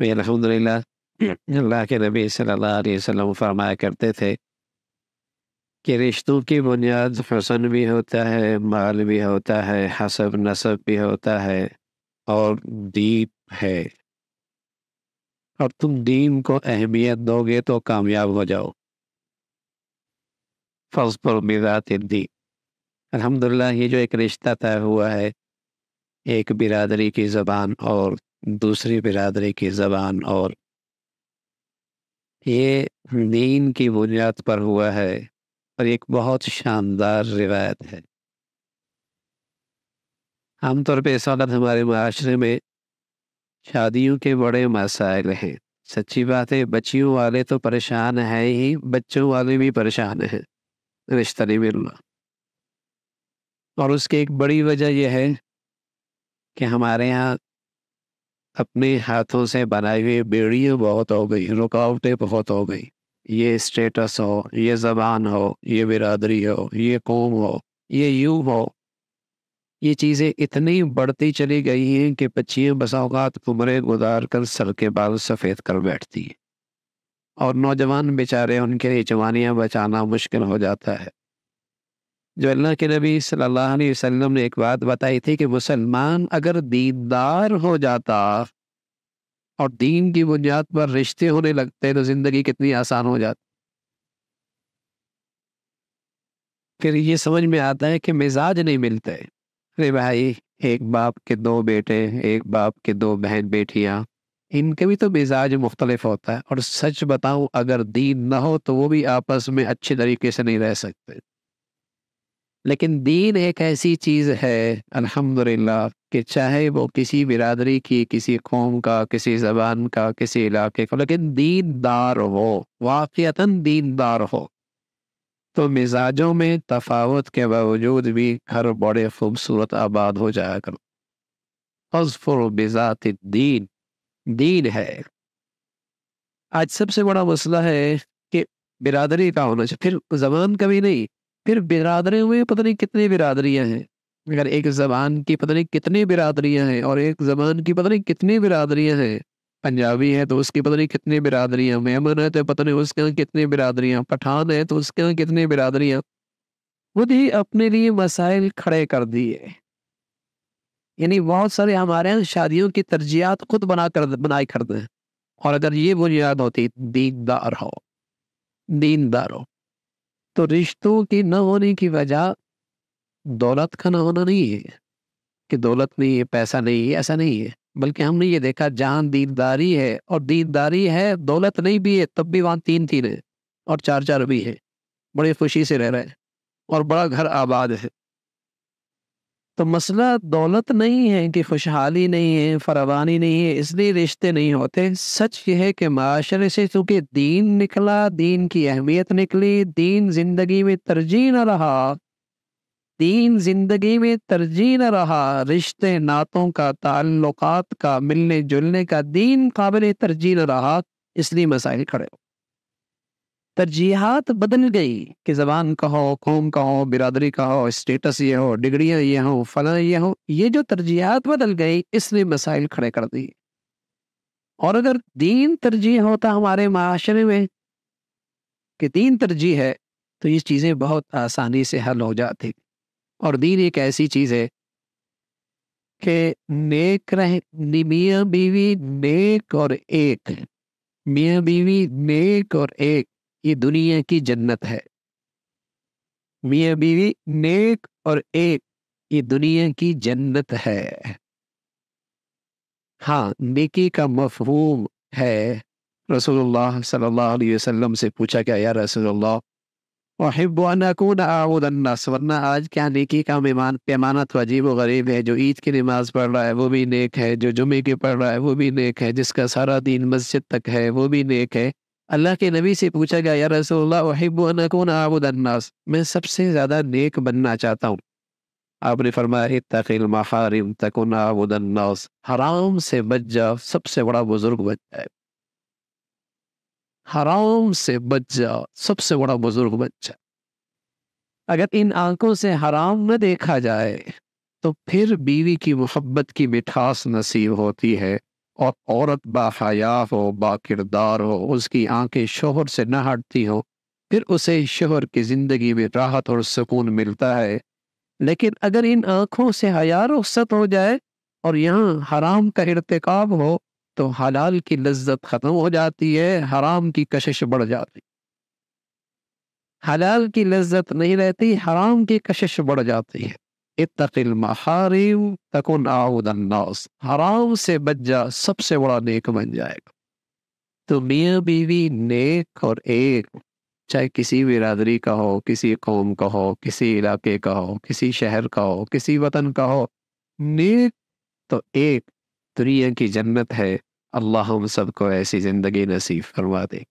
الحمدللہ اللہ کے نبی صلی اللہ علیہ وسلم فرمایا کرتے تھے کہ رشتوں کی بنیاد حسن بھی ہوتا ہے، مال بھی ہوتا ہے، حسب نسب بھی ہوتا ہے، اور دین ہے۔ اور تم دین کو اہمیت دو گے تو کامیاب ہو جاؤ۔ فاظفر بذات الدین۔ الحمدللہ یہ جو ایک رشتہ طے ہوا ہے، ایک برادری کی زبان اور دوسری برادری کی زبان، اور یہ دین کی بنیاد پر ہوا ہے، اور ایک بہت شاندار روایت ہے۔ عام طور پہ اس وقت ہمارے معاشرے میں شادیوں کے بڑے مسائل ہیں۔ سچی بات ہے، بچیوں والے تو پریشان ہیں ہی، بچوں والے بھی پریشان ہیں، رشتہ نہیں مل رہا۔ اور اس کی ایک بڑی وجہ یہ ہے کہ ہمارے یہاں اپنے ہاتھوں سے بنائی ہوئی بیڑیاں بہت ہو گئی، رکاوٹیں بہت ہو گئی۔ یہ اسٹیٹس ہو، یہ زبان ہو، یہ برادری ہو، یہ قوم ہو، یہ یوں ہو، یہ چیزیں اتنی بڑھتی چلی گئی ہیں کہ بچیاں بسا اوقات عمریں گزار کر سر کے بال سفید کر بیٹھتی ہیں، اور نوجوان بیچارے ان کے لیے جوانیاں بچانا مشکل ہو جاتا ہے۔ جو اللہ کے نبی صلی اللہ علیہ وسلم نے ایک بات بتائی تھی کہ مسلمان اگر دیندار ہو جاتا اور دین کی بنیاد پر رشتے ہونے لگتے تو زندگی کتنی آسان ہو جاتی۔ پھر یہ سمجھ میں آتا ہے کہ مزاج نہیں ملتے۔ ارے بھائی، ایک باپ کے دو بیٹے، ایک باپ کے دو بہن بیٹیاں، ان کے بھی تو مزاج مختلف ہوتا ہے، اور سچ بتاؤں اگر دین نہ ہو تو وہ بھی آپس میں اچھے طریقے سے نہیں رہ سکتے۔ لیکن دین ایک ایسی چیز ہے الحمدللہ کہ چاہے وہ کسی برادری کی، کسی قوم کا، کسی زبان کا، کسی علاقے کا، لیکن دیندار ہو، واقعتاً دیندار ہو، تو مزاجوں میں تفاوت کے باوجود بھی گھر بڑے خوبصورت آباد ہو جایا کرو۔ فاظفر بذات الدین، دین ہے۔ آج سب سے بڑا مسئلہ ہے کہ برادری کا ہونا چاہیے، پھر زبان کا بھی نہیں، پھر برادریوں میں پتہ نہیں کتنی برادریاں ہیں۔ اگر ایک زبان کی پتہ نہیں کتنی برادریاں ہیں، اور ایک زبان کی پتہ نہیں کتنی برادریاں ہیں۔ پنجابی ہے تو اس کی پتہ نہیں کتنی برادریاں، میمن ہے تو پتہ نہیں اس کے کتنی برادریاں، پٹھان ہے تو اس کے کتنی برادریاں، خود ہی اپنے لیے مسائل کھڑے کر دیے۔ یعنی بہت سارے ہمارے یہاں شادیوں کی ترجیحات خود بنائی کرتے ہیں، اور اگر یہ بنیاد ہوتی دیندار ہو، دیندار ہو، تو رشتوں کی نہ ہونے کی وجہ دولت کا نہ ہونا نہیں ہے کہ دولت نہیں ہے، پیسہ نہیں ہے، ایسا نہیں ہے، بلکہ ہم نے یہ دیکھا جہاں دینداری ہے، اور دینداری ہے، دولت نہیں بھی ہے، تب بھی وہاں تین تین ہے اور چار چار بھی ہے، بڑی خوشی سے رہ رہے ہیں، اور بڑا گھر آباد ہے۔ تو مسئلہ دولت نہیں ہے کہ خوشحالی نہیں ہے، فراوانی نہیں ہے، اس لیے رشتے نہیں ہوتے۔ سچ یہ ہے کہ معاشرے سے چونکہ دین نکلا، دین کی اہمیت نکلی، دین زندگی میں ترجیح نہ رہا، دین زندگی میں ترجیح نہ رہا، رشتے ناتوں کا، تعلقات کا، ملنے جلنے کا دین قابل ترجیح نہ رہا، اس لیے مسائل کھڑے ہو۔ ترجیحات بدل گئی کہ زبان کا ہو، قوم کا ہو، برادری کا ہو، اسٹیٹس یہ ہو، ڈگریاں یہ ہوں، فلاں یہ ہو، یہ جو ترجیحات بدل گئی اس لیے مسائل کھڑے کر دی۔ اور اگر دین ترجیح ہوتا ہمارے معاشرے میں کہ دین ترجیح ہے تو یہ چیزیں بہت آسانی سے حل ہو جاتی۔ اور دین ایک ایسی چیز ہے کہ نیک رہ، میاں بیوی نیک اور ایک، میاں بیوی نیک اور ایک، یہ دنیا کی جنت ہے۔ میاں بیوی نیک اور ایک، یہ دنیا کی جنت ہے۔ ہاں، نیکی کا مفہوم ہے۔ رسول اللہ صلی اللہ علیہ وسلم سے پوچھا کہ یا رسول اللہ احب ان اکون اعبد الناس، ورنہ آج کیا نیکی کا پیمانہ تو عجیب و غریب ہے، جو عید کی نماز پڑھ رہا ہے وہ بھی نیک ہے، جو جمعے کی پڑھ رہا ہے وہ بھی نیک ہے، جس کا سارا دین مسجد تک ہے وہ بھی نیک ہے۔ اللہ کے نبی سے پوچھا گیا یا رسول اللہ احب ان اکون اعبد الناس، میں سب سے زیادہ نیک بننا چاہتا ہوں۔ آپ نے فرمایا اتق المحارم تکن اعبد الناس، حرام سے بچ جا، سب سے بڑا بزرگ بن جائے۔ حرام سے بچ جا، سب سے بڑا بزرگ بن جائے۔ اگر ان آنکھوں سے حرام نہ دیکھا جائے تو پھر بیوی کی محبت کی مٹھاس نصیب ہوتی ہے، اور عورت با حیا ہو، با کردار ہو، اس کی آنکھیں شوہر سے نہ ہٹتی ہو، پھر اسے شوہر کی زندگی میں راحت اور سکون ملتا ہے۔ لیکن اگر ان آنکھوں سے حیا رخصت ہو جائے اور یہاں حرام کا ارتکاب ہو تو حلال کی لذت ختم ہو جاتی ہے، حرام کی کشش بڑھ جاتی، حلال کی لذت نہیں رہتی، حرام کی کشش بڑھ جاتی ہے۔ اتق المحارم تکن اعود الناس، حرام سے بچ جا، سب سے بڑا نیک بن جائے گا۔ تو میاں بیوی نیک اور ایک، چاہے کسی برادری کا ہو، کسی قوم کا ہو، کسی علاقے کا ہو، کسی شہر کا ہو، کسی وطن کا ہو، نیک تو ایک دنیا کی جنت ہے۔ اللہ ہم سب کو ایسی زندگی نصیب فرما دے۔